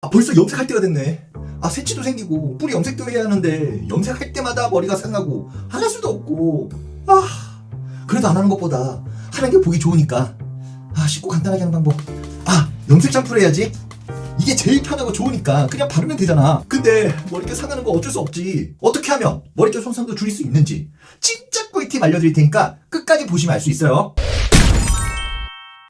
벌써 염색할 때가 됐네. 새치도 생기고 뿌리 염색도 해야 하는데 염색할 때마다 머리가 상하고 안 할 수도 없고. 그래도 안 하는 것보다 하는 게 보기 좋으니까 쉽고 간단하게 하는 방법. 염색 샴푸를 해야지. 이게 제일 편하고 좋으니까 그냥 바르면 되잖아. 근데 머릿결 상하는 거 어쩔 수 없지. 어떻게 하면 머릿결 손상도 줄일 수 있는지 진짜 꿀팁 알려드릴 테니까 끝까지 보시면 알 수 있어요.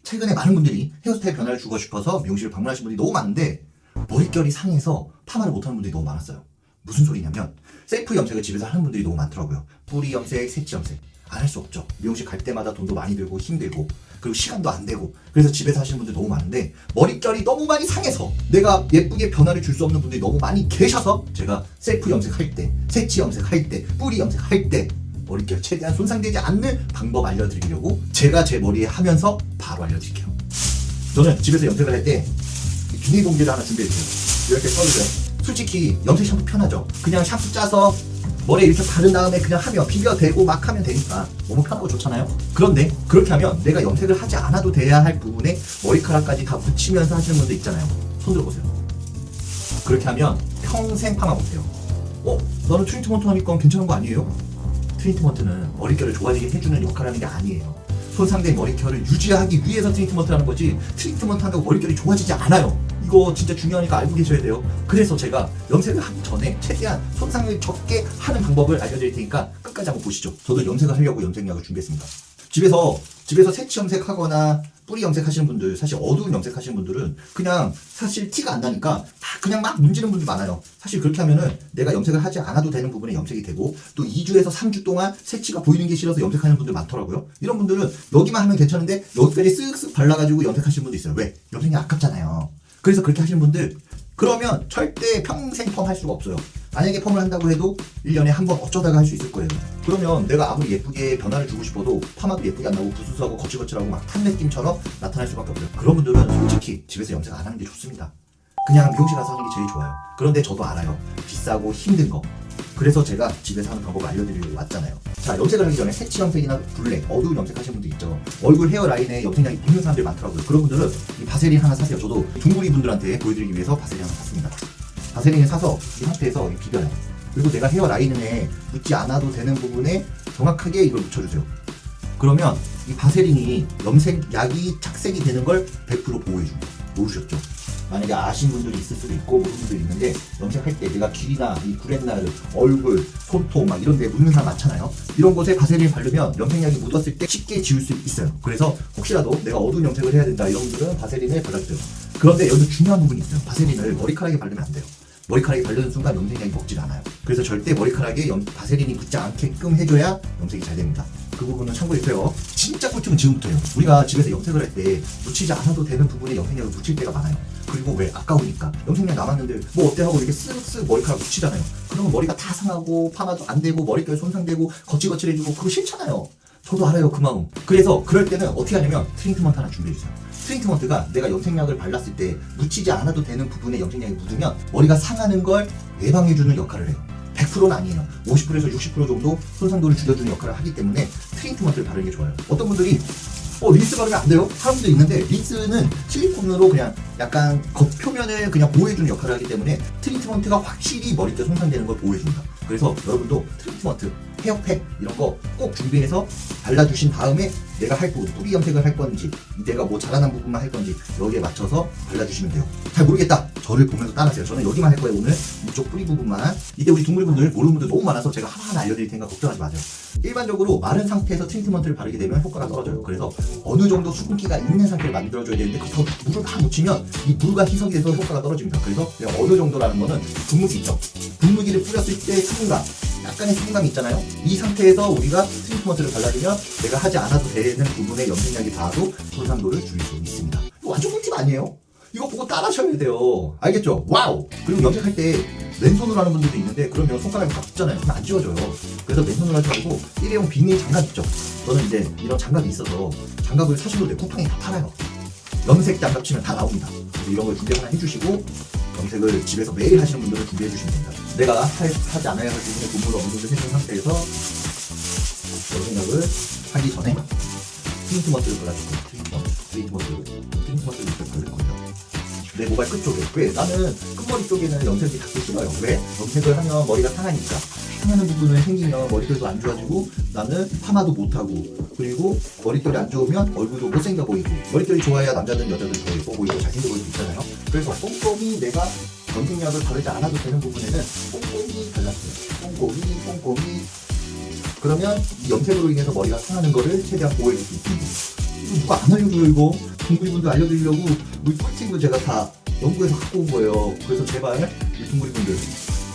최근에 많은 분들이 헤어스타일 변화를 주고 싶어서 미용실을 방문하신 분들이 너무 많은데 머릿결이 상해서 파마를 못하는 분들이 너무 많았어요. 무슨 소리냐면 셀프 염색을 집에서 하는 분들이 너무 많더라고요. 뿌리 염색, 새치 염색 안 할 수 없죠. 미용실 갈 때마다 돈도 많이 들고 힘들고 그리고 시간도 안 되고 그래서 집에서 하시는 분들 너무 많은데 머릿결이 너무 많이 상해서 내가 예쁘게 변화를 줄 수 없는 분들이 너무 많이 계셔서 제가 셀프 염색할 때, 새치 염색할 때, 뿌리 염색할 때 머릿결 최대한 손상되지 않는 방법 알려드리려고 제가 제 머리에 하면서 바로 알려드릴게요. 저는 집에서 염색을 할 때 비닐봉지를 하나 준비해주세요. 이렇게 써주세요. 솔직히 염색 샴푸 편하죠. 그냥 샴푸 짜서 머리에 이렇게 바른 다음에 그냥 하면 비벼대고 막 하면 되니까 너무 편하고 좋잖아요. 그런데 그렇게 하면 내가 염색을 하지 않아도 돼야 할 부분에 머리카락까지 다 붙이면서 하시는 분들 있잖아요. 손 들어보세요. 그렇게 하면 평생 파마 못해요. 나는 트리트먼트 하니까 괜찮은 거 아니에요? 트리트먼트는 머릿결을 좋아지게 해주는 역할을 하는 게 아니에요. 손상된 머릿결을 유지하기 위해서 트리트먼트를 하는 거지 트리트먼트 한다고 머릿결이 좋아지지 않아요. 이거 진짜 중요하니까 알고 계셔야 돼요. 그래서 제가 염색을 하기 전에 최대한 손상을 적게 하는 방법을 알려드릴 테니까 끝까지 한번 보시죠. 저도 염색을 하려고 염색약을 준비했습니다. 집에서 새치 염색하거나 뿌리 염색하시는 분들, 사실 어두운 염색하시는 분들은 그냥 사실 티가 안 나니까 다 그냥 막 문지르는 분들 많아요. 사실 그렇게 하면은 내가 염색을 하지 않아도 되는 부분에 염색이 되고 또 2주에서 3주 동안 새치가 보이는 게 싫어서 염색하는 분들 많더라고요. 이런 분들은 여기만 하면 괜찮은데 여기까지 쓱쓱 발라가지고 염색하시는 분도 있어요. 왜? 염색이 아깝잖아요. 그래서 그렇게 하시는 분들 그러면 절대 평생 펌 할 수가 없어요. 만약에 펌을 한다고 해도 1년에 한 번 어쩌다가 할 수 있을 거예요. 그러면 내가 아무리 예쁘게 변화를 주고 싶어도 파마도 예쁘게 안 나고 부스스하고 거칠거칠하고 막 탄 느낌처럼 나타날 수밖에 없어요. 그런 분들은 솔직히 집에서 염색 안 하는 게 좋습니다. 그냥 미용실 가서 하는 게 제일 좋아요. 그런데 저도 알아요. 비싸고 힘든 거. 그래서 제가 집에서 하는 방법을 알려드리려고 왔잖아요. 자, 염색을 하기 전에 새치 염색이나 블랙, 어두운 염색하시는 분들 있죠. 얼굴 헤어라인에 염색약이 묻는 사람들이 많더라고요. 그런 분들은 이 바세린 하나 사세요. 저도 둥구리 분들한테 보여드리기 위해서 바세린 하나 샀습니다. 바세린을 사서 이 상태에서 비벼요. 그리고 내가 헤어라인에 묻지 않아도 되는 부분에 정확하게 이걸 묻혀주세요. 그러면 이 바세린이 염색약이 착색이 되는 걸 100% 보호해줍니다. 모르셨죠? 만약에 아신 분들이 있을 수도 있고 모르는 분들이 있는데 염색할 때 내가 귀나 이 구렛나루, 얼굴, 손톱 막 이런 데 묻는 사람 많잖아요. 이런 곳에 바세린을 바르면 염색약이 묻었을 때 쉽게 지울 수 있어요. 그래서 혹시라도 내가 어두운 염색을 해야 된다 이런 분들은 바세린을 발라주세요. 그런데 여기서 중요한 부분이 있어요. 바세린을 머리카락에 바르면 안 돼요. 머리카락이 바르는 순간 염색약이 먹질 않아요. 그래서 절대 머리카락에 바세린이 붙지 않게끔 해줘야 염색이 잘 됩니다. 그 부분은 참고해주세요. 진짜 꿀팁은 지금부터예요. 우리가 집에서 염색을 할 때 묻히지 않아도 되는 부분에 염색약을 묻힐 때가 많아요. 그리고 왜? 아까우니까 염색약 남았는데 뭐 어때 하고 이렇게 쓱쓱 머리카락 묻히잖아요. 그러면 머리가 다 상하고 파마도 안 되고 머릿결 손상되고 거칠거칠해지고 그거 싫잖아요. 저도 알아요, 그 마음. 그래서 그럴 때는 어떻게 하냐면 트리트먼트 하나 준비해주세요. 트리트먼트가 내가 염색약을 발랐을 때 묻히지 않아도 되는 부분에 염색약이 묻으면 머리가 상하는 걸 예방해주는 역할을 해요. 100%는 아니에요. 50%에서 60% 정도 손상도를 줄여주는 역할을 하기 때문에 트리트먼트를 바르는 게 좋아요. 어떤 분들이 린스 바르면 안 돼요? 사람들도 있는데 린스는 실리콘으로 그냥 약간 겉표면을 그냥 보호해주는 역할을 하기 때문에 트리트먼트가 확실히 머릿결 손상되는 걸 보호해줍니다. 그래서 여러분도 트리트먼트, 헤어팩 이런 거 꼭 준비해서 발라주신 다음에 내가 할 부분, 뿌리 염색을 할 건지 내가 뭐 자라난 부분만 할 건지 여기에 맞춰서 발라주시면 돼요. 잘 모르겠다. 저를 보면서 따라하세요. 저는 여기만 할 거예요. 오늘 이쪽 뿌리 부분만. 이때 우리 동물분들 모르는 분들 너무 많아서 제가 하나하나 알려드릴 테니까 걱정하지 마세요. 일반적으로 마른 상태에서 트리트먼트를 바르게 되면 효과가 떨어져요. 그래서 어느 정도 수분기가 있는 상태를 만들어줘야 되는데 그 물을 다 묻히면 이 물과 희석이 돼서 효과가 떨어집니다. 그래서 어느 정도라는 거는 분무기 있죠. 분무기를 뿌렸을 때 수분감, 약간의 수분감이 있잖아요. 이 상태에서 우리가 트리트먼트를 발라주면 내가 하지 않아도 되는 부분에 염색약이 닿아도 손상도를 줄일 수 있습니다. 이거 완전 꿀팁 아니에요? 이거 보고 따라하셔야 돼요. 알겠죠? 와우! 그리고 염색할 때 맨손으로 하는 분들도 있는데 그러면 손가락이 다 붙잖아요. 그럼 안 지워져요. 그래서 맨손으로 하지 말고 일회용 비닐 장갑 있죠? 저는 이제 이런 장갑이 있어서 장갑을 사셔도 돼. 쿠팡에 다 팔아요. 염색 장갑 치면 다 나옵니다. 이런 걸 준비 하나 해주시고 염색을 집에서 매일 하시는 분들은 준비해 주시면 됩니다. 내가 하지 않아야 할 부분의 분무를 어느 정도 해준 상태에서 염색약을 하기 전에 트리트먼트를 발라주세요. 트리트먼트를 이렇게 바를 거예요. 내 모발 끝쪽에. 왜? 나는 끝머리 쪽에는 염색이 닿기 싫어요. 왜? 염색을 하면 머리가 상하니까. 상하는 부분을 생기면 머릿결도 안 좋아지고 나는 파마도 못하고 그리고 머릿결이 안 좋으면 얼굴도 못생겨 보이고 머릿결이 좋아야 남자든 여자든 더 예뻐 보이고 잘생겨 보일 수 있잖아요. 그래서 꼼꼼히 내가 염색약을 바르지 않아도 되는 부분에는 꼼꼼히 발랐어요. 꼼꼼히 그러면 이 염색으로 인해서 머리가 상하는 거를 최대한 보호해줄 수 있습니다. 이거 누가 안 알려줘요 이거. 둥구리분들 알려드리려고 우리 꿀팁을 제가 다 연구해서 갖고 온 거예요. 그래서 제발 우리 둥구리분들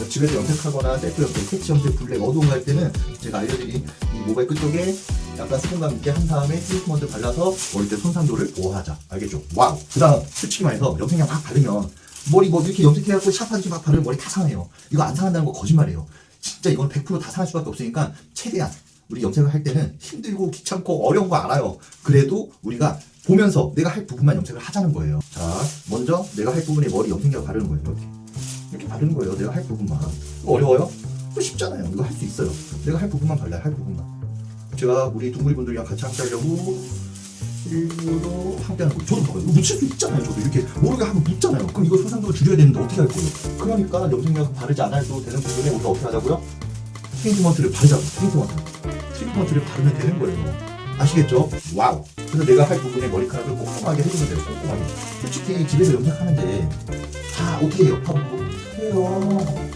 집에서 염색하거나 셀프 염색, 캐치 염색, 블랙, 어두운 거 할 때는 제가 알려드린 이 모발 끝쪽에 약간 수분감 있게 한 다음에 트리트먼트 발라서 머리털 손상도를 보호하자. 알겠죠? 와우! 그 다음 솔직히 말해서 염색약 막 바르면 머리 뭐 이렇게 염색해갖고 샤프하지 막 바르면 머리 다 상해요. 이거 안 상한다는 거 거짓말이에요. 진짜 이건 100%다 상할 수밖에 없으니까 최대한 우리 염색을 할 때는 힘들고 귀찮고 어려운 거 알아요. 그래도 우리가 보면서 내가 할 부분만 염색을 하자는 거예요. 자, 먼저 내가 할 부분에 머리 염색약을 바르는 거예요. 이렇게 바르는 거예요. 내가 할 부분만. 이거 어려워요? 이거 쉽잖아요. 이거 할 수 있어요. 내가 할 부분만 발라요. 할 부분만. 제가 우리 둥구리분들이랑 같이 함께 하려고 일부러 함께 하는 거예요. 저도 봐요. 이거 묻힐 수 있잖아요. 저도 이렇게 모르게 하면 묻잖아요. 그럼 이거 손상도를 줄여야 되는데 어떻게 할 거예요? 그러니까 염색약 바르지 않아도 되는 부분에 우리가 어떻게 하자고요? 트리트먼트를 바르자고. 트리트먼트를 바르면 되는 거예요. 아시겠죠? 와우. 그래서 내가 할 부분에 머리카락을 꼼꼼하게 해주면 돼요. 꼼꼼하게. 솔직히 집에서 염색하는데 다 어떻게 해요? 해요.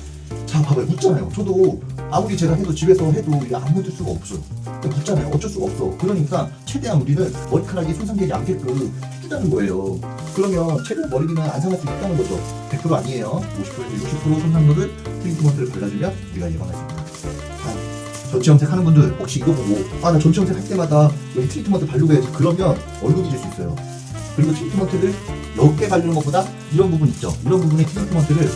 자, 봐봐요. 묻잖아요. 저도 아무리 제가 해도 집에서 해도 안 묻을 수가 없어요. 묻잖아요. 어쩔 수가 없어. 그러니까 최대한 우리는 머리카락이 손상되지 않게끔 해주자는 거예요. 그러면 최대한 머리는 안 상할 수 있다는 거죠. 100% 아니에요. 50%에서 60% 손상도를 트리트먼트를 발라주면 우리가 예방할 수 있다. 전체 염색 하는 분들 혹시 이거 보고 나 전체 염색 할 때마다 여기 트리트먼트 바르고 해야지 그러면 얼굴이 질 수 있어요. 그리고 트리트먼트를 옅게 바르는 것보다 이런 부분 있죠. 이런 부분에 트리트먼트를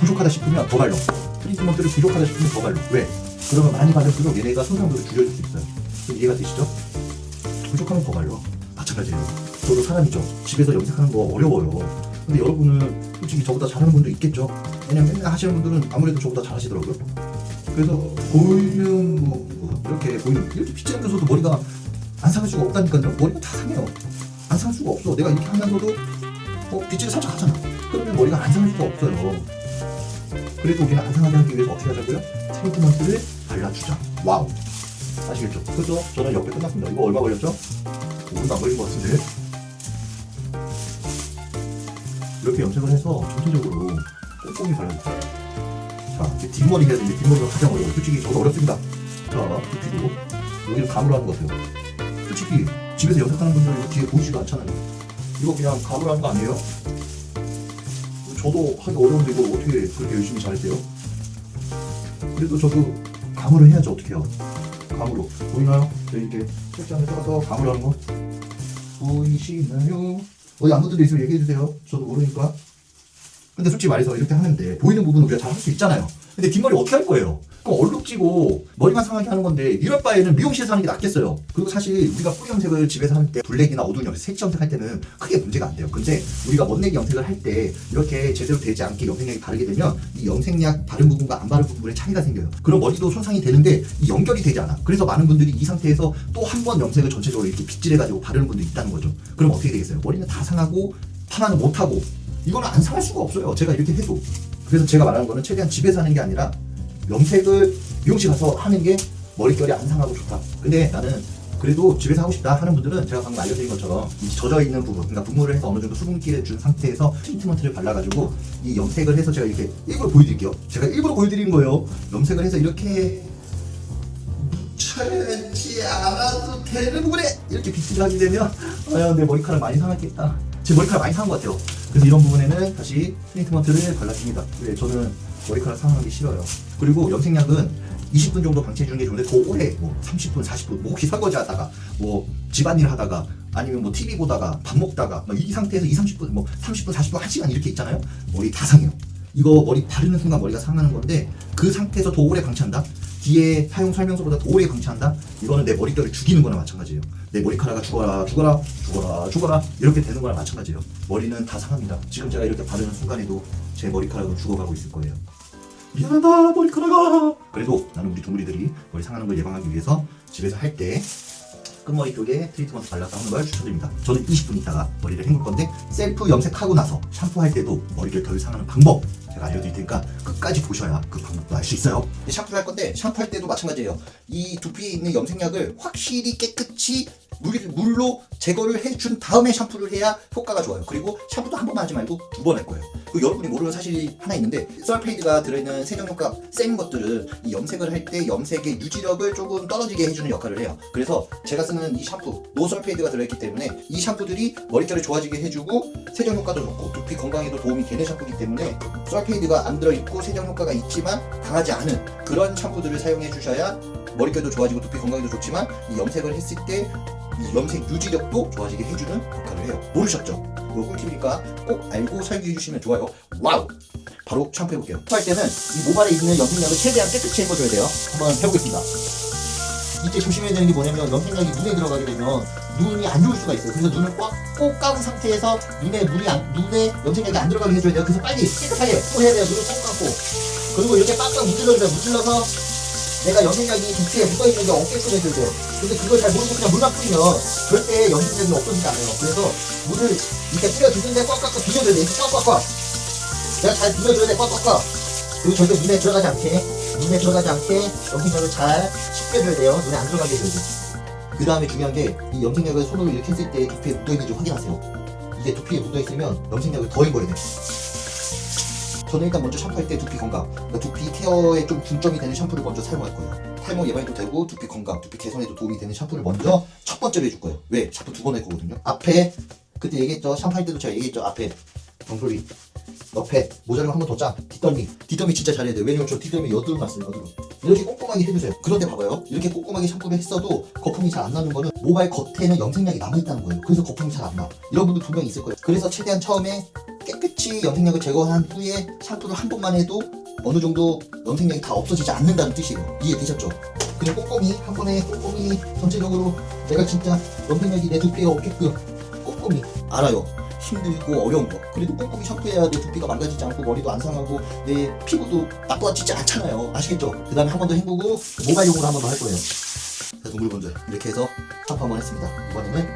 부족하다 싶으면 더 발라. 트리트먼트를 부족하다 싶으면 더 발라. 왜? 그러면 많이 바를수록 얘네가 손상도를 줄여줄 수 있어요. 그럼 이해가 되시죠? 부족하면 더 발라. 마찬가지예요. 저도 사람이죠. 집에서 염색하는 거 어려워요. 근데 여러분은 솔직히 저보다 잘하는 분도 있겠죠. 왜냐면 맨날 하시는 분들은 아무래도 저보다 잘하시더라고요. 그래서 보이는 이렇게 빗질 하면서도 머리가 안 상할 수가 없다니까요. 머리가 다 상해요. 안 상할 수가 없어. 내가 이렇게 하면서도 빗질을 살짝 하잖아. 그러면 머리가 안 상할 수가 없어요. 그래도 우리는 안 상하게 하기 위해서 어떻게 하자고요? 트리트먼트를 발라주자. 와우. 아시겠죠? 그래서 저는 옆에 끝났습니다. 이거 얼마 걸렸죠? 5분도 안 걸린 것 같은데. 이렇게 염색을 해서 전체적으로 꼼꼼히 발라주세요. 자, 이제 뒷머리 해야 되는데 뒷머리가 가장 어려워요. 솔직히 저도 어렵습니다. 자, 두피도 여기는 감으로 하는 것 같아요. 솔직히 집에서 염색하는 분들은 뒤에 보이지도 않잖아요. 이거 그냥 감으로 하는 거 아니에요? 저도 하기 어려운데 이거 어떻게 그렇게 열심히 잘했대요? 그래도 저도 감으로 해야죠. 어떻게 해요? 감으로. 보이나요? 이렇게 책장에 써서 감으로 하는 거 보이시나요? 어디 안 보던 데 있으면 얘기해주세요. 저도 모르니까. 근데 솔직히 말해서 이렇게 하는데 보이는 부분은 우리가 잘 할 수 있잖아요. 근데 뒷머리 어떻게 할 거예요? 그럼 얼룩지고 머리만 상하게 하는 건데 이럴 바에는 미용실에서 하는 게 낫겠어요. 그리고 사실 우리가 뿌리 염색을 집에서 할 때 블랙이나 어두운 염색, 색지 염색 할 때는 크게 문제가 안 돼요. 근데 우리가 멋내기 염색을 할 때 이렇게 제대로 되지 않게 염색약이 바르게 되면 이 염색약 바른 부분과 안 바른 부분에 차이가 생겨요. 그럼 머리도 손상이 되는데 이 연결이 되지 않아. 그래서 많은 분들이 이 상태에서 또 한 번 염색을 전체적으로 이렇게 빗질해가지고 바르는 분도 있다는 거죠. 그럼 어떻게 되겠어요? 머리는 다 상하고 파마는 못하고 이거는 안 상할 수가 없어요. 제가 이렇게 해도. 그래서 제가 말하는 거는 최대한 집에서 하는 게 아니라 염색을 미용실 가서 하는 게 머릿결이 안 상하고 좋다. 근데 나는 그래도 집에서 하고 싶다 하는 분들은 제가 방금 알려드린 것처럼 이 젖어 있는 부분, 그러니까 분무를 해서 어느 정도 수분기를 준 상태에서 트리트먼트를 발라가지고 이 염색을 해서 제가 이렇게 일부러 보여드릴게요. 제가 일부러 보여드리는 거예요. 염색을 해서 이렇게 묻혀지 않아도 되는 부분에 이렇게 빗질을 하게 되면 내 머리카락 많이 상했겠다. 제 머리카락 많이 상한 것 같아요. 그래서 이런 부분에는 다시 트리트먼트를 발라줍니다. 왜? 저는 머리카락 상하기 싫어요. 그리고 염색약은 20분 정도 방치해주는 게 좋은데 더 오래 30분, 40분 혹시 설거지 하다가 집안일 하다가 아니면 TV 보다가 밥 먹다가 이 상태에서 30분, 30분, 40분, 1시간 이렇게 있잖아요. 머리 다 상해요. 이거 머리 바르는 순간 머리가 상하는 건데 그 상태에서 더 오래 방치한다? 뒤에 사용 설명서보다 더 오래 방치한다? 이거는 내 머릿결을 죽이는 거나 마찬가지예요. 내 머리카락이 죽어라 이렇게 되는 거나 마찬가지예요. 머리는 다 상합니다. 지금 제가 이렇게 바르는 순간에도 제 머리카락은 죽어가고 있을 거예요. 미안하다 머리카락아. 그래도 나는 우리 동물이들이 머리 상하는 걸 예방하기 위해서 집에서 할 때 끝머리 쪽에 트리트먼트 발라서 하는 걸 추천드립니다. 저는 20분 있다가 머리를 헹굴 건데 셀프 염색하고 나서 샴푸할 때도 머리를 덜 상하는 방법 제가 알려드릴 테니까 끝까지 보셔야 그 방법도 알 수 있어요. 샴푸를 할 건데 샴푸할 때도 마찬가지예요. 이 두피에 있는 염색약을 확실히 깨끗이 물로 제거를 해준 다음에 샴푸를 해야 효과가 좋아요. 그리고 샴푸도 한 번만 하지 말고 2번 할 거예요. 그리고 여러분이 모르는 사실이 하나 있는데 설페이드가 들어있는 세정 효과 센 것들은 이 염색을 할 때 염색의 유지력을 조금 떨어지게 해주는 역할을 해요. 그래서 제가 쓰는 이 샴푸 노설페이드가 들어있기 때문에 이 샴푸들이 머릿결을 좋아지게 해주고 세정 효과도 좋고 두피 건강에도 도움이 되는 샴푸이기 때문에 설페이드가 안 들어있고 세정 효과가 있지만 강하지 않은 그런 샴푸들을 사용해 주셔야 머릿결도 좋아지고 두피 건강에도 좋지만 이 염색을 했을 때 이 염색 유지력도 좋아지게 해주는 역할을 해요. 모르셨죠? 이거 꿀팁이니까 꼭 알고 설계해 주시면 좋아요. 와우! 바로 샴푸 해볼게요. 샴푸할 때는 이 모발에 있는 염색약을 최대한 깨끗이 해줘야 돼요. 한번 해보겠습니다. 이때 조심해야 되는 게 뭐냐면 염색약이 눈에 들어가게 되면 눈이 안 좋을 수가 있어요. 그래서 눈을 꼭 감은 상태에서 눈에 염색약이 안 들어가게 해줘야 돼요. 그래서 빨리 깨끗하게 또 해야 돼요. 눈을 꼭 감고. 그리고 이렇게 빡빡 문질러서 내가 염색약이 두피에 묻어있는 게 없게끔 해줘야 돼요. 근데 그걸 잘 모르고 그냥 물만 뿌리면 절대 염색약이 없어지지 않아요. 그래서 물을 이렇게 뿌려주는데 꽉꽉꽉 비벼줘야 돼. 꽉꽉꽉. 내가 잘 비벼줘야 돼. 꽉꽉꽉. 그리고 절대 눈에 들어가지 않게 염색약을 잘 씻겨줘야 돼요. 눈에 안 들어가게 해줘야 돼. 그 다음에 중요한 게 이 염색약을 손으로 이렇게 했을 때 두피에 묻어있는지 확인하세요. 이게 두피에 묻어있으면 염색약을 더 헹궈야 돼. 저는 일단 먼저 샴푸할 때 두피 건강, 그러니까 두피 케어에 좀 중점이 되는 샴푸를 먼저 사용할 거예요. 탈모 예방에도 되고 두피 건강, 두피 개선에도 도움이 되는 샴푸를 먼저 첫 번째로 해줄 거예요. 왜? 샴푸 2번 할 거거든요. 앞에 그때 얘기했죠. 샴푸할 때도 제가 얘기했죠. 앞에 정소리, 옆에 모자를 한 번 더 짜. 뒷덜미 진짜 잘해야 돼요. 왜냐면 저 뒷덜미 여드름 났어요. 여드름. 이렇게 꼼꼼하게 해주세요. 그런데 봐봐요. 이렇게 꼼꼼하게 샴푸를 했어도 거품이 잘 안 나는 거는 모발 겉에는 염색약이 남아있다는 거예요. 그래서 거품이 잘 안 나. 이런 분들 분명히 있을 거예요. 그래서 최대한 처음에 깨끗이 염색약을 제거한 후에 샴푸를 한 번만 해도 어느 정도 염색약이 다 없어지지 않는다는 뜻이에요. 이해되셨죠? 그냥 꼼꼼히 한 번에 꼼꼼히 전체적으로 내가 진짜 염색약이 내 두피에 없게끔 꼼꼼히 알아요. 힘들고 어려운 거. 그래도 꼼꼼히 샴푸해야 내 두피가 망가지지 않고 머리도 안 상하고 내 피부도 나빠지지 않잖아요. 아시겠죠? 그 다음에 한 번 더 헹구고 모발용으로 한 번 더 할 거예요. 자, 동글분들 이렇게 해서 샴푸 한 번 했습니다. 이번에는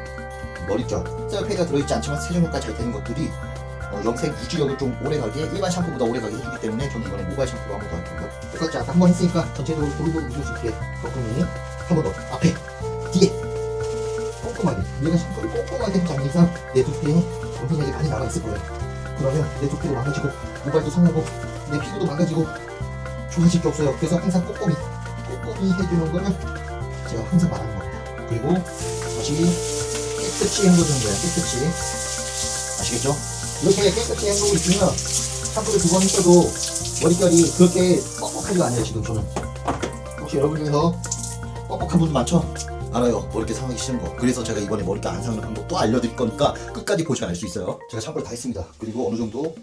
머릿결 셀페이가 들어있지 않지만 세정 효과 잘 되는 것들이 염색 유지력을 좀 오래가게 일반 샴푸보다 오래가게 해주기 때문에 저는 이번에 모발 샴푸로 한 번 더 할 겁니다. 똑같지 않다. 한 번 했으니까 전체적으로 고루고루 묻을 수 있게 거꾸로 한 번 더 앞에 뒤에 꼼꼼하게 내가 샴푸를 꼼꼼하게 하지 않는 이상 내 두피에 염색약이 많이 남아있을 거예요. 그러면 내 두피도 망가지고 모발도 상하고 내 피부도 망가지고 좋아질 게 없어요. 그래서 항상 꼼꼼히 해주는 거는 제가 항상 말하는 겁니다. 그리고 다시 깨끗이 헹궈주는 거예요. 깨끗이. 아시겠죠? 이렇게 깨끗이 헹구고 있으면 샴푸를 2번 했어도 머릿결이 그렇게 뻑뻑하지가 않아요. 지금 저는 혹시 여러분 중에서 뻑뻑한 분들 많죠? 알아요. 머릿결 상하기 싫은 거. 그래서 제가 이번에 머릿결 안 상하는 방법도 알려드릴 거니까 끝까지 보셔야 알 수 있어요. 제가 샴푸를 다 했습니다. 그리고 어느 정도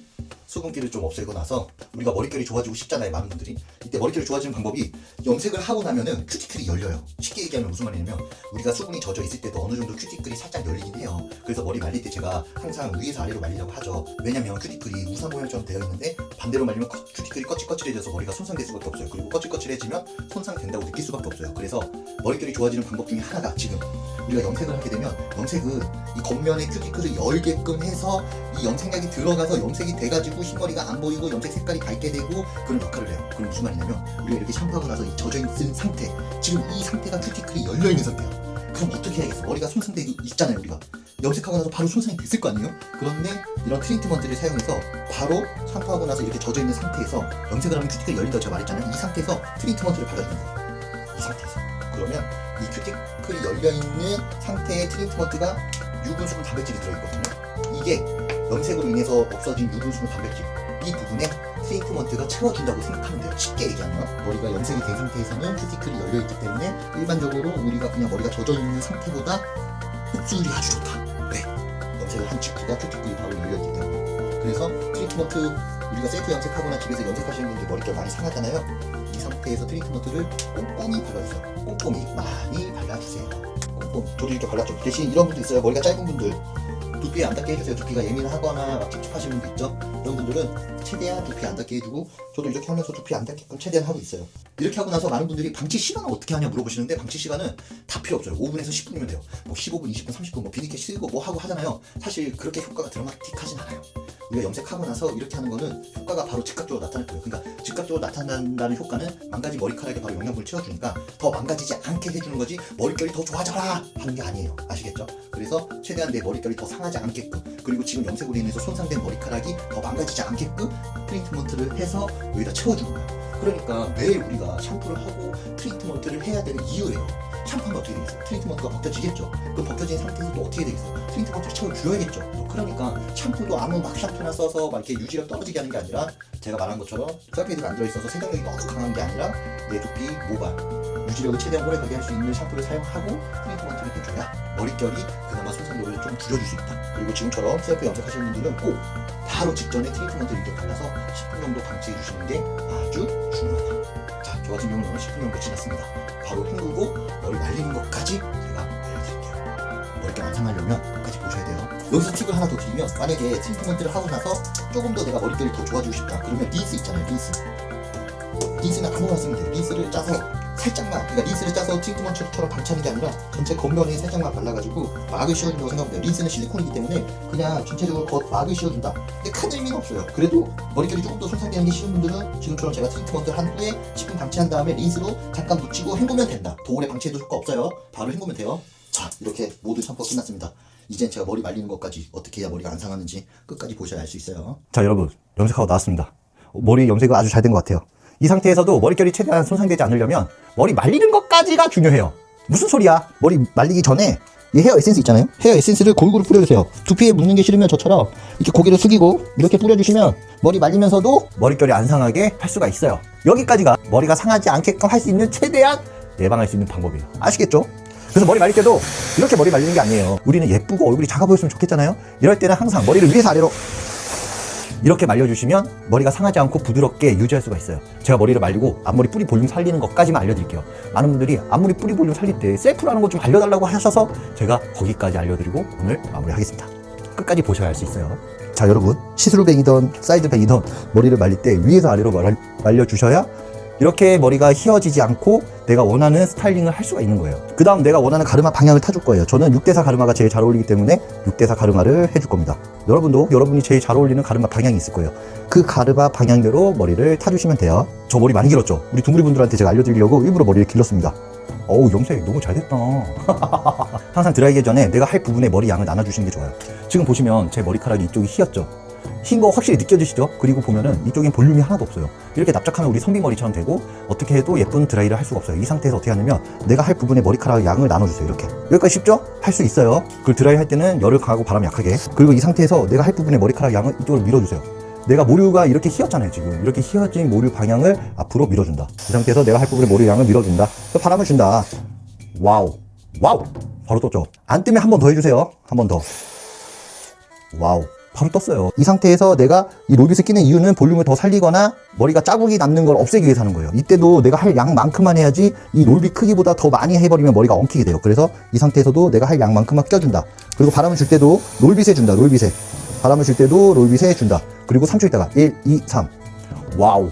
수분기를 좀 없애고 나서 우리가 머릿결이 좋아지고 싶잖아요. 많은 분들이. 이때 머릿결이 좋아지는 방법이 염색을 하고 나면은 큐티클이 열려요. 쉽게 얘기하면 무슨 말이냐면 우리가 수분이 젖어 있을 때도 어느 정도 큐티클이 살짝 열리긴 해요. 그래서 머리 말릴 때 제가 항상 위에서 아래로 말리려고 하죠. 왜냐면 큐티클이 우산 모양처럼 되어 있는데 반대로 말리면 큐티클이 거칠거칠해져서 머리가 손상될 수밖에 없어요. 그리고 거칠거칠해지면 손상된다고 느낄 수밖에 없어요. 그래서 머릿결이 좋아지는 방법 중에 하나가 지금 우리가 염색을 하게 되면 염색은 이 겉면에 큐티클을 열게끔 해서 이 염색약이 들어가서 염색이 돼가지고 흰머리가 안 보이고 염색 색깔이 밝게 되고 그런 역할을 해요. 그럼 무슨 말이냐면 우리가 이렇게 샴푸하고 나서 이 젖어있는 상태, 지금 이 상태가 큐티클이 열려있는 상태야. 그럼 어떻게 해야겠어? 머리가 손상되고 있잖아요. 우리가 염색하고 나서 바로 손상이 됐을 거 아니에요? 그런데 이런 트리트먼트를 사용해서 바로 샴푸하고 나서 이렇게 젖어있는 상태에서 염색을 하면 큐티클이 열린다고 제가 말했잖아요. 이 상태에서 트리트먼트를 발라주는 거예요. 이 상태에서. 그러면 이 큐티클이 열려있는 상태의 트리트먼트가 유분수분 단백질이 들어있거든요. 이게 염색으로 인해서 없어진 유분수분 단백질, 이 부분에 트리트먼트가 채워준다고 생각하면 돼요. 쉽게 얘기하면 머리가 염색이 된 상태에서는 큐티클이 열려있기 때문에 일반적으로 우리가 그냥 머리가 젖어있는 상태보다 흡수율이 아주 좋다. 왜? 염색을 한 직후가 큐티클이 바로 열려있기 때문에. 그래서 트리트먼트 우리가 셀프 염색하거나 집에서 염색하시는 분들 머릿결 많이 상하잖아요. 이 상태에서 트리트먼트를 꼼꼼히 발라주세요. 꼼꼼히 많이 발라주세요. 꼼꼼히. 저도 이렇게 발랐죠. 대신 이런 분도 있어요. 머리가 짧은 분들 두피에 안 닿게 해주세요. 두피가 예민하거나 막 찝찝하신 분도 있죠. 이런 분들은 최대한 두피 안 닿게 해주고 저도 이렇게 하면서 두피 안 닿게끔 최대한 하고 있어요. 이렇게 하고 나서 많은 분들이 방치 시간은 어떻게 하냐 물어보시는데 방치 시간은 다 필요 없어요. 5분에서 10분이면 돼요. 뭐 15분, 20분, 30분 뭐 비비게 쓰고 뭐 하고 하잖아요. 사실 그렇게 효과가 드라마틱하진 않아요. 우리가 염색하고 나서 이렇게 하는 거는 효과가 바로 즉각적으로 나타날 거예요. 그러니까 즉각적으로 나타난다는 효과는 망가진 머리카락에 바로 영양분을 채워주니까 더 망가지지 않게 해주는 거지 머릿결이 더 좋아져라 하는 게 아니에요. 아시겠죠? 그래서 최대한 내 머릿결이 더 상하지 않게끔 그리고 지금 염색으로 인해서 손상된 머리카락이 더 망가지지 않게끔 트리트먼트를 해서 여기다 채워주는 거예요. 그러니까 매일 우리가 샴푸를 하고 트리트먼트를 해야 되는 이유예요. 샴푸하면 어떻게 되겠어요? 트리트먼트가 벗겨지겠죠. 그 벗겨진 상태에서 또 어떻게 되겠어요? 트리트먼트를 채워줘야겠죠. 또 그러니까 샴푸도 아무 막 샴푸나 써서 막 이렇게 유지력 떨어지게 하는 게 아니라 제가 말한 것처럼 셀피드가 안 들어있어서 세정력이 너무 강한 게 아니라 내 두피, 모발, 유지력을 최대한 오래가게 할 수 있는 샴푸를 사용하고 트리트먼트를 해줘야 머릿결이 그나마 손상도를 좀 줄여줄 수 있다. 그리고 지금처럼 셀프 염색하시는 분들은 꼭 바로 직전에 트리트먼트를 이렇게 발라서 10분 정도 방치해 주시는 게 아주 중요하다. 자, 저 같은 경우는 10분 정도 지났습니다. 바로 헹구고 머리 말리는 것까지 제가 알려드릴게요. 머리결 안 상하려면 끝까지 보셔야 돼요. 여기서 팁을 하나 더 드리면 만약에 트리트먼트를 하고 나서 조금 더 내가 머릿결이 더 좋아지고 싶다. 그러면 린스 있잖아요. 린스는 아무거나 쓰면 돼요. 린스를 짜서 살짝만, 그러니까 린스를 짜서 트리트먼트처럼 방치하는 게 아니라 전체 겉면에 살짝만 발라가지고 막을 씌워준다고 생각하면 돼요. 린스는 실리콘이기 때문에 그냥 전체적으로 겉 막을 씌워준다. 근데 큰 의미는 없어요. 그래도 머릿결이 조금 더 손상되는 게 싫은 분들은 지금처럼 제가 트리트먼트를 한 후에 10분 방치한 다음에 린스로 잠깐 묻히고 헹구면 된다. 더 오래 방치해도 효과 없어요. 바로 헹구면 돼요. 자, 이렇게 모든 샴푸가 끝났습니다. 이젠 제가 머리 말리는 것까지 어떻게 해야 머리가 안 상하는지 끝까지 보셔야 알 수 있어요. 자, 여러분, 염색하고 나왔습니다. 머리 염색이 아주 잘 된 것 같아요. 이 상태에서도 머릿결이 최대한 손상되지 않으려면 머리 말리는 것까지가 중요해요. 무슨 소리야? 머리 말리기 전에 이 헤어 에센스 있잖아요. 헤어 에센스를 골고루 뿌려주세요. 두피에 묻는 게 싫으면 저처럼 이렇게 고개를 숙이고 이렇게 뿌려주시면 머리 말리면서도 머릿결이 안 상하게 할 수가 있어요. 여기까지가 머리가 상하지 않게끔 할 수 있는 최대한 예방할 수 있는 방법이에요. 아시겠죠? 그래서 머리 말릴 때도 이렇게 머리 말리는 게 아니에요. 우리는 예쁘고 얼굴이 작아 보였으면 좋겠잖아요. 이럴 때는 항상 머리를 위에서 아래로 이렇게 말려주시면 머리가 상하지 않고 부드럽게 유지할 수가 있어요. 제가 머리를 말리고 앞머리 뿌리 볼륨 살리는 것까지만 알려드릴게요. 많은 분들이 앞머리 뿌리 볼륨 살릴 때 셀프라는 거 좀 알려달라고 하셔서 제가 거기까지 알려드리고 오늘 마무리하겠습니다. 끝까지 보셔야 할 수 있어요. 자, 여러분, 시스루뱅이든 사이드뱅이든 머리를 말릴 때 위에서 아래로 말려주셔야 이렇게 머리가 휘어지지 않고 내가 원하는 스타일링을 할 수가 있는 거예요. 그 다음 내가 원하는 가르마 방향을 타줄 거예요. 저는 6대4 가르마가 제일 잘 어울리기 때문에 6대4 가르마를 해줄 겁니다. 여러분도 여러분이 제일 잘 어울리는 가르마 방향이 있을 거예요. 그 가르마 방향대로 머리를 타주시면 돼요. 저 머리 많이 길었죠? 우리 두무리 분들한테 제가 알려드리려고 일부러 머리를 길렀습니다. 어우, 염색 너무 잘 됐다. 항상 드라이기 전에 내가 할 부분에 머리 양을 나눠주시는 게 좋아요. 지금 보시면 제 머리카락이 이쪽이 휘었죠? 흰 거 확실히 느껴지시죠? 그리고 보면은 이쪽엔 볼륨이 하나도 없어요. 이렇게 납작하면 우리 선비머리처럼 되고 어떻게 해도 예쁜 드라이를 할 수가 없어요. 이 상태에서 어떻게 하냐면 내가 할 부분에 머리카락 양을 나눠주세요. 이렇게. 여기까지 쉽죠? 할 수 있어요. 그리고 드라이 할 때는 열을 강하고 바람 약하게. 그리고 이 상태에서 내가 할 부분에 머리카락 양을 이쪽으로 밀어주세요. 내가 모류가 이렇게 휘었잖아요. 지금 이렇게 휘어진 모류 방향을 앞으로 밀어준다. 이 상태에서 내가 할 부분에 모류 양을 밀어준다. 바람을 준다. 와우, 와우, 바로 떴죠. 안 뜨면 한 번 더 해주세요. 한 번 더. 와우, 바로 떴어요. 이 상태에서 내가 이 롤빗을 끼는 이유는 볼륨을 더 살리거나 머리가 자국이 남는 걸 없애기 위해서 하는 거예요. 이때도 내가 할 양만큼만 해야지 이 롤빗 크기보다 더 많이 해버리면 머리가 엉키게 돼요. 그래서 이 상태에서도 내가 할 양만큼만 껴준다. 그리고 바람을 줄 때도 롤빗에 준다. 롤빗에. 바람을 줄 때도 롤빗에 준다. 그리고 3초 있다가 1, 2, 3. 와우,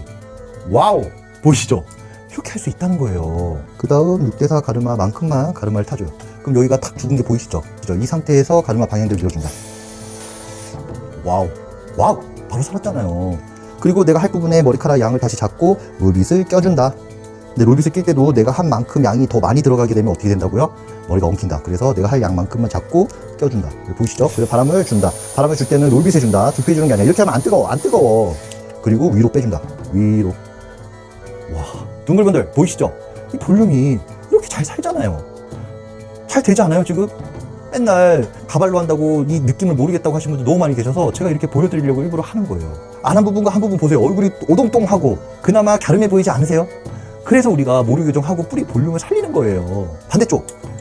와우, 보이시죠? 이렇게 할 수 있다는 거예요. 그 다음 6대4 가르마만큼만 가르마를 타줘요. 그럼 여기가 탁 죽은 게 보이시죠? 이 상태에서 가르마 방향대로 밀어준다. 와우, 와우, 바로 살았잖아요. 그리고 내가 할 부분에 머리카락 양을 다시 잡고 롤빗을 껴준다. 근데 롤빗을 낄 때도 내가 한 만큼 양이 더 많이 들어가게 되면 어떻게 된다고요? 머리가 엉킨다. 그래서 내가 할 양만큼만 잡고 껴준다. 보이시죠? 그리고 바람을 준다. 바람을 줄 때는 롤빗에 준다. 두피에 주는 게 아니라 이렇게 하면 안 뜨거워, 안 뜨거워. 그리고 위로 빼준다. 위로. 와, 둥글분들 보이시죠? 이 볼륨이 이렇게 잘 살잖아요. 잘 되지 않아요, 지금? 맨날 가발로 한다고 이 느낌을 모르겠다고 하시는 분들 너무 많이 계셔서 제가 이렇게 보여드리려고 일부러 하는 거예요. 안 한 부분과 한 부분 보세요. 얼굴이 오동통하고 그나마 갸름해 보이지 않으세요? 그래서 우리가 모류 교정하고 뿌리 볼륨을 살리는 거예요.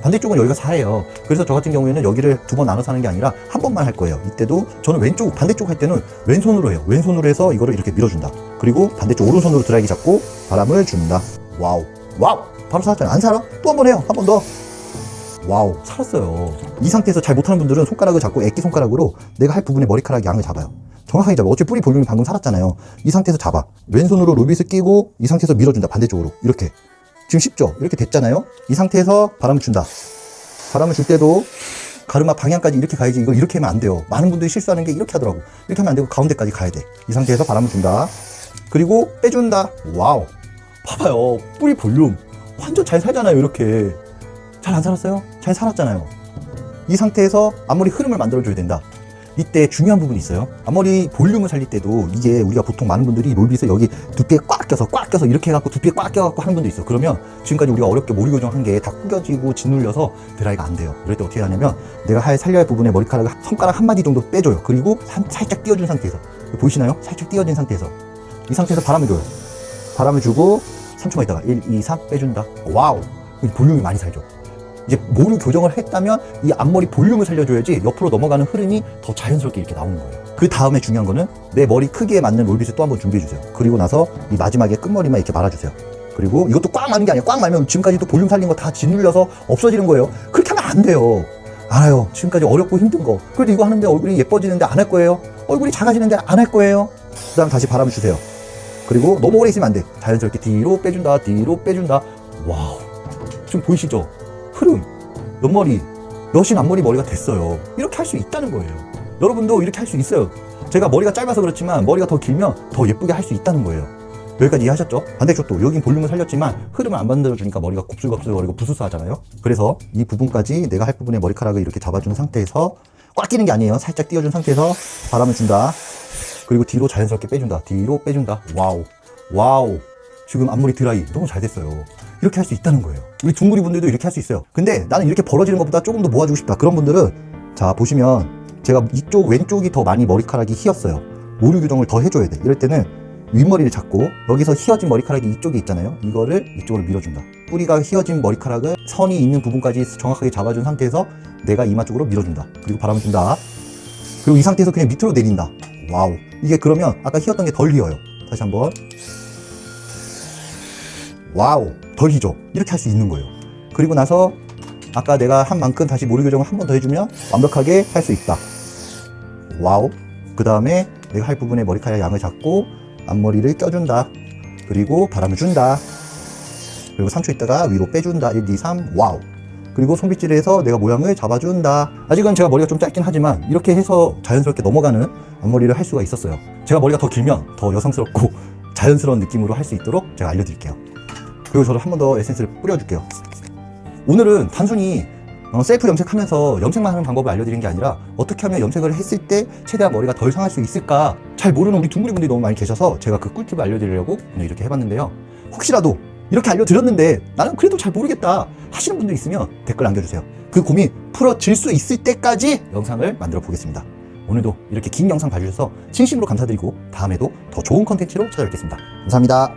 반대쪽은 여기가 사해요. 그래서 저 같은 경우에는 여기를 두 번 나눠서 하는 게 아니라 한 번만 할 거예요. 이때도 저는 왼쪽, 반대쪽 할 때는 왼손으로 해요. 왼손으로 해서 이거를 이렇게 밀어준다. 그리고 반대쪽 오른손으로 드라이기 잡고 바람을 준다. 와우, 와우, 바로 살았잖아요. 안 살아? 또 한 번 해요. 한 번 더. 와우, 살았어요. 이 상태에서 잘 못하는 분들은 손가락을 잡고 애기 손가락으로 내가 할 부분의 머리카락 양을 잡아요. 정확하게 잡아. 어차피 뿌리 볼륨이 방금 살았잖아요. 이 상태에서 잡아. 왼손으로 롤빗을 끼고 이 상태에서 밀어준다. 반대쪽으로. 이렇게. 지금 쉽죠? 이렇게 됐잖아요. 이 상태에서 바람을 준다. 바람을 줄 때도 가르마 방향까지 이렇게 가야지. 이거 이렇게 하면 안 돼요. 많은 분들이 실수하는 게 이렇게 하더라고. 이렇게 하면 안 되고 가운데까지 가야 돼. 이 상태에서 바람을 준다. 그리고 빼준다. 와우. 봐봐요. 뿌리 볼륨. 완전 잘 살잖아요. 이렇게. 잘 안 살았어요? 잘 살았잖아요. 이 상태에서 앞머리 흐름을 만들어줘야 된다. 이때 중요한 부분이 있어요. 앞머리 볼륨을 살릴 때도 이게 우리가 보통 많은 분들이 롤빗을 여기 두피에 꽉 껴서 이렇게 해갖고 두피에 꽉 껴갖고 하는 분도 있어. 그러면 지금까지 우리가 어렵게 머리 교정한 게 다 구겨지고 짓눌려서 드라이가 안 돼요. 이럴 때 어떻게 하냐면 내가 살려야 할 부분에 머리카락을 손가락 한 마디 정도 빼줘요. 그리고 살짝 띄워준 상태에서. 보이시나요? 살짝 띄워진 상태에서. 이 상태에서 바람을 줘요. 바람을 주고 3초만 있다가 1, 2, 3 빼준다. 와우. 볼륨이 많이 살죠. 이제 모루 교정을 했다면 이 앞머리 볼륨을 살려줘야지 옆으로 넘어가는 흐름이 더 자연스럽게 이렇게 나오는 거예요. 그 다음에 중요한 거는 내 머리 크기에 맞는 롤빗을 또 한번 준비해주세요. 그리고 나서 이 마지막에 끝머리만 이렇게 말아주세요. 그리고 이것도 꽉 마는 게 아니에요. 꽉 말면 지금까지 또 볼륨 살린 거 다 짓눌려서 없어지는 거예요. 그렇게 하면 안 돼요. 알아요. 지금까지 어렵고 힘든 거. 그래도 이거 하는데 얼굴이 예뻐지는데 안 할 거예요. 얼굴이 작아지는데 안 할 거예요. 그 다음 다시 바람을 주세요. 그리고 너무 오래 있으면 안 돼. 자연스럽게 뒤로 빼준다. 뒤로 빼준다. 와우. 지금 보이시죠? 흐름, 옆머리, 여신 앞머리 머리가 됐어요. 이렇게 할 수 있다는 거예요. 여러분도 이렇게 할 수 있어요. 제가 머리가 짧아서 그렇지만 머리가 더 길면 더 예쁘게 할 수 있다는 거예요. 여기까지 이해하셨죠? 반대쪽도 여긴 볼륨을 살렸지만 흐름을 안 만들어주니까 머리가 곱슬곱슬거리고 부스스하잖아요. 그래서 이 부분까지 내가 할 부분의 머리카락을 이렇게 잡아준 상태에서 꽉 끼는 게 아니에요. 살짝 띄워준 상태에서 바람을 준다. 그리고 뒤로 자연스럽게 빼준다. 뒤로 빼준다. 와우. 와우. 지금 앞머리 드라이 너무 잘 됐어요. 이렇게 할 수 있다는 거예요. 우리 둥그리 분들도 이렇게 할 수 있어요. 근데 나는 이렇게 벌어지는 것보다 조금 더 모아주고 싶다. 그런 분들은 자 보시면 제가 이쪽 왼쪽이 더 많이 머리카락이 휘었어요. 모류 교정을 더 해줘야 돼. 이럴 때는 윗머리를 잡고 여기서 휘어진 머리카락이 이쪽에 있잖아요. 이거를 이쪽으로 밀어준다. 뿌리가 휘어진 머리카락을 선이 있는 부분까지 정확하게 잡아준 상태에서 내가 이마 쪽으로 밀어준다. 그리고 바람을 준다. 그리고 이 상태에서 그냥 밑으로 내린다. 와우. 이게 그러면 아까 휘었던 게 덜 휘어요. 다시 한번. 와우. 덜 휘죠. 이렇게 할 수 있는 거예요. 그리고 나서 아까 내가 한 만큼 다시 모류 교정을 한 번 더 해주면 완벽하게 할 수 있다. 와우. 그 다음에 내가 할 부분에 머리카락 양을 잡고 앞머리를 껴준다. 그리고 바람을 준다. 그리고 3초 있다가 위로 빼준다. 1, 2, 3. 와우. 그리고 손빗질해서 내가 모양을 잡아준다. 아직은 제가 머리가 좀 짧긴 하지만 이렇게 해서 자연스럽게 넘어가는 앞머리를 할 수가 있었어요. 제가 머리가 더 길면 더 여성스럽고 자연스러운 느낌으로 할 수 있도록 제가 알려드릴게요. 그리고 저도 한 번 더 에센스를 뿌려줄게요. 오늘은 단순히 셀프 염색하면서 염색만 하는 방법을 알려드린 게 아니라 어떻게 하면 염색을 했을 때 최대한 머리가 덜 상할 수 있을까 잘 모르는 우리 둥그리 분들이 너무 많이 계셔서 제가 그 꿀팁을 알려드리려고 오늘 이렇게 해봤는데요. 혹시라도 이렇게 알려드렸는데 나는 그래도 잘 모르겠다 하시는 분들 있으면 댓글 남겨주세요. 그 고민 풀어질 수 있을 때까지 영상을 만들어 보겠습니다. 오늘도 이렇게 긴 영상 봐주셔서 진심으로 감사드리고 다음에도 더 좋은 컨텐츠로 찾아뵙겠습니다. 감사합니다.